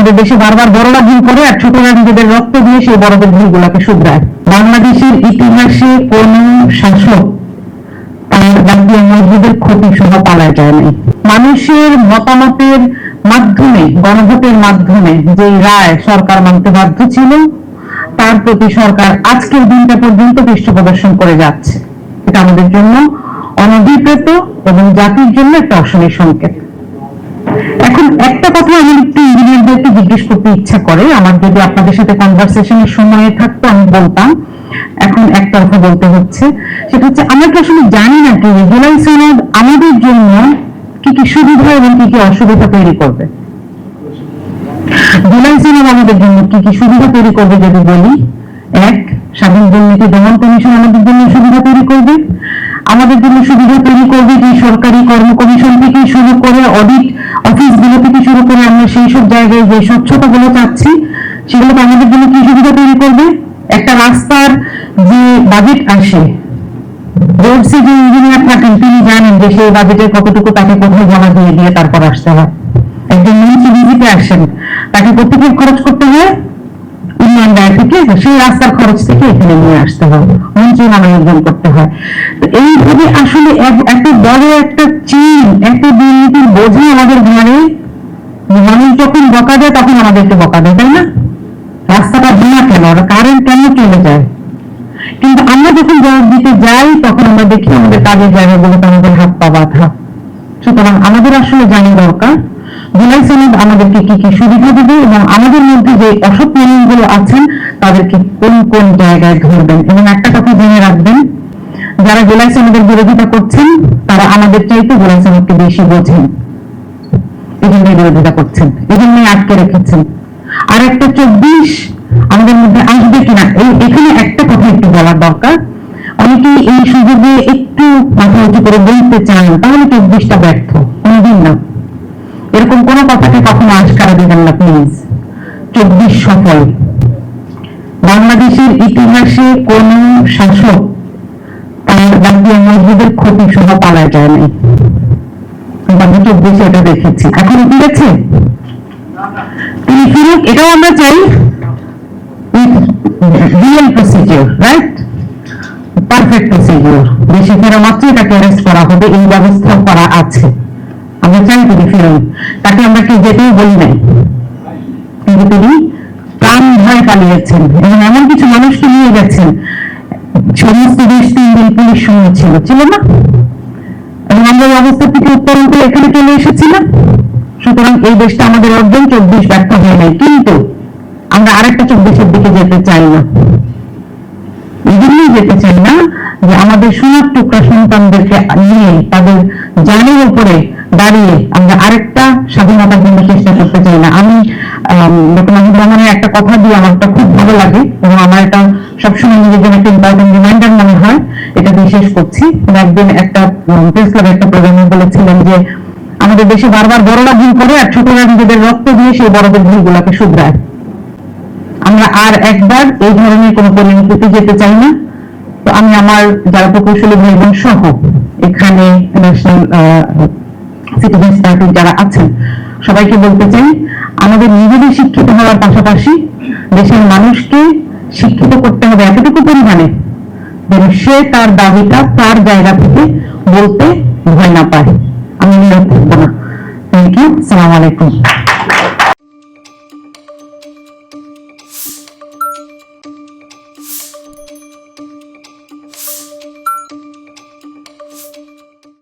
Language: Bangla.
আমাদের দেশে বারবার বড়রা ভুল করে আর ছোটরা নিজেদের রক্ত দিয়ে সেই বড়দের ভুলগুলোকে শুধরায়। বাংলাদেশের ইতিহাসে কোন শাসক তার জাতীয় মসজিদের ক্ষতি সহ পালায় যায় নাই। মানুষের মতামতের মাধ্যমে, গণভোটের মাধ্যমে যে রায় সরকার মানতে বাধ্য ছিল, তার প্রতি সরকার আজকের দিনটা পর্যন্ত পৃষ্ঠ প্রদর্শন করে যাচ্ছে। এটা আমাদের জন্য অনভিপ্রেত এবং জাতির জন্য একটা অশনির সংকেত। এখন একটা কথা আমি একটু ইঞ্জিনিয়ারদেরকে জিজ্ঞেস করতে ইচ্ছা করে, আমার যদি আপনাদের সাথে কনভারসেশনের সময় থাকতো আমি বলতাম, এখন একটা কথা বলতে হচ্ছে, সেটা হচ্ছে আমরা কি আসলে জানি না কি জুলাই সনদ আমাদের জন্য কি কি সুবিধা এবং কি কি অসুবিধা তৈরি করবে। জুলাই সনদ আমাদের জন্য কি কি সুবিধা তৈরি করবে যদি বলি, এক, স্বাধীন দুর্নীতি দমন কমিশন আমাদের জন্য সুবিধা তৈরি করবে। আমাদের জন্য সুবিধা তৈরি করবে যে সরকারি কর্ম কমিশন থেকে শুরু করে অডিট অফিস গুলো থেকে শুরু করে আমরা সেই সব জায়গায় যে স্বচ্ছতা গুলো চাচ্ছি সেগুলো আমাদের জন্য কি সুবিধা তৈরি করবে। একটা রাস্তার যে বাজেট আসে, রোডসে যে ইঞ্জিনিয়ার থাকেন তিনি জানেন যে সেই বাজেটের কতটুকু তাকে কোথায় জমা দিয়ে দিয়ে তারপর আসতে হয়। একজন মন্ত্রী ভিজিটে আসেন, তাকে কোথেকে খরচ করতে হয়, উন্নয়ন ব্যয় থেকে, সেই রাস্তার খরচ থেকে এখানে নিয়ে আসতে হয়, মন্ত্রী নামায়োজন করতে হয়। তো এইভাবে আসলে এত বড় একটা চীন, এত দুর্নীতির বোঝা আমাদের ঘরে, মানুষ যখন বকা দেয় তখন আমাদেরকে বকা দেয়, তাই না? রাস্তাটা ভাঙা কেন, কারেন্ট কেন চলে যায়, কিন্তু আমরা যখন জবাব দিতে যাই তখন আমরা দেখি আমাদের কাজের জায়গাগুলোতে আমাদের হাত পা বাঁধা। সুতরাং আমাদের আসলে জানা দরকার জুলাই সনদ আমাদেরকে কি কি সুবিধা দেবে এবং আমাদের মধ্যে যে অসৎ নিয়মগুলো আছেন তাদেরকে কোন কোন জায়গায় ধরবেন। এবং একটা কথা জেনে রাখবেন, যারা জুলাই সনদের বিরোধিতা করছেন তারা আমাদের চাইতে জুলাই সনদকে বেশি বোঝেন, এই জন্যই বিরোধিতা করছেন, এই জন্যই আটকে রেখেছেন। আর একটা 24 আমাদের মধ্যে আসবে কিনা, এখানে একটা কথা একটু বলার দরকার। অনেকেই এই সুযোগে একটু মাথা উঁচু করে বলতে চান তাহলে 24টা ব্যর্থ, কোনদিন না। এরকম কোন কথাকে কখনো আশকারা দিবেন না প্লিজ। 24 সফল। বাংলাদেশের ইতিহাসে কোন শাসক তার জাতীয় মসজিদের ক্ষতি সহ পালায় যায় নাই। আমি 24 এটা দেখেছি। এখন ফিরেছে, তিনি ফিরুক, এটাও আমরা চাই। Real procedure, right, perfect procedure. দেশে ফেরা মাত্রই তাকে অ্যারেস্ট করা হবে, এই ব্যবস্থা করা আছে। আমরা চাই তিনি ফিরুন, তাকে আমরা কি যেতেও বলি নাই, কিন্তু তিনি প্রাণ ভয় পালিয়েছেন এবং এমন কিছু মানুষকে নিয়ে গেছেন। সমস্ত দেশ 3 দিন পুলিশ সঙ্গে ছিল না, এবং আমরা এই অবস্থা থেকে উত্তরণ করে এখানে চলে এসেছিলাম। সুতরাং এই দেশটা আমাদের অর্জন 24 ব্যর্থ হয় নাই, কিন্তু আমরা আরেকটা 24-এর দিকে যেতে চাই না। এই জন্যই যেতে চাই না যে আমাদের সোনার টুকরা সন্তানদেরকে নিয়ে তাদের জানের উপরে দাঁড়িয়ে আমরা আরেকটা স্বাধীনতার জন্য চেষ্টা করতে চাই না। আমি ডক্টর মাহমুদুর রহমানের একটা কথা দিয়ে আমারটা খুব ভালো লাগে এবং আমার এটা সবসময় নিজের জন্য একটা ইম্পর্টেন্ট রিমাইন্ডার মনে হয়, এটা দিয়ে শেষ করছি। একদিন একটা প্রেস ক্লাবে একটা প্রোগ্রামে বলেছিলেন যে আমাদের দেশে বারবার বড়রা ভুল করে আর ছোটরা নিজেদের রক্ত দিয়ে সেই বড়দের ভুলগুলোকে শুধরায়। আমরা আর একবার এই ধরনের কোন পরিণতিতে যেতে চাই না। তো আমি আমার যারা প্রকৌশলী ভাই বোন সহ এখানে ন্যাশনাল সিটিজেন্স পার্টির যারা আছেন সবাইকে বলতে চাই, আমাদের নিজেদের শিক্ষিত হওয়ার পাশাপাশি দেশের মানুষকে শিক্ষিত করতে হবে এতটুকু পরিমাণে যেন সে তার দাবিটা তার জায়গা থেকে বলতে ভয় না পায়। আমি নিরাশ থাকবো না। থ্যাংক ইউ, আসসালামু আলাইকুম।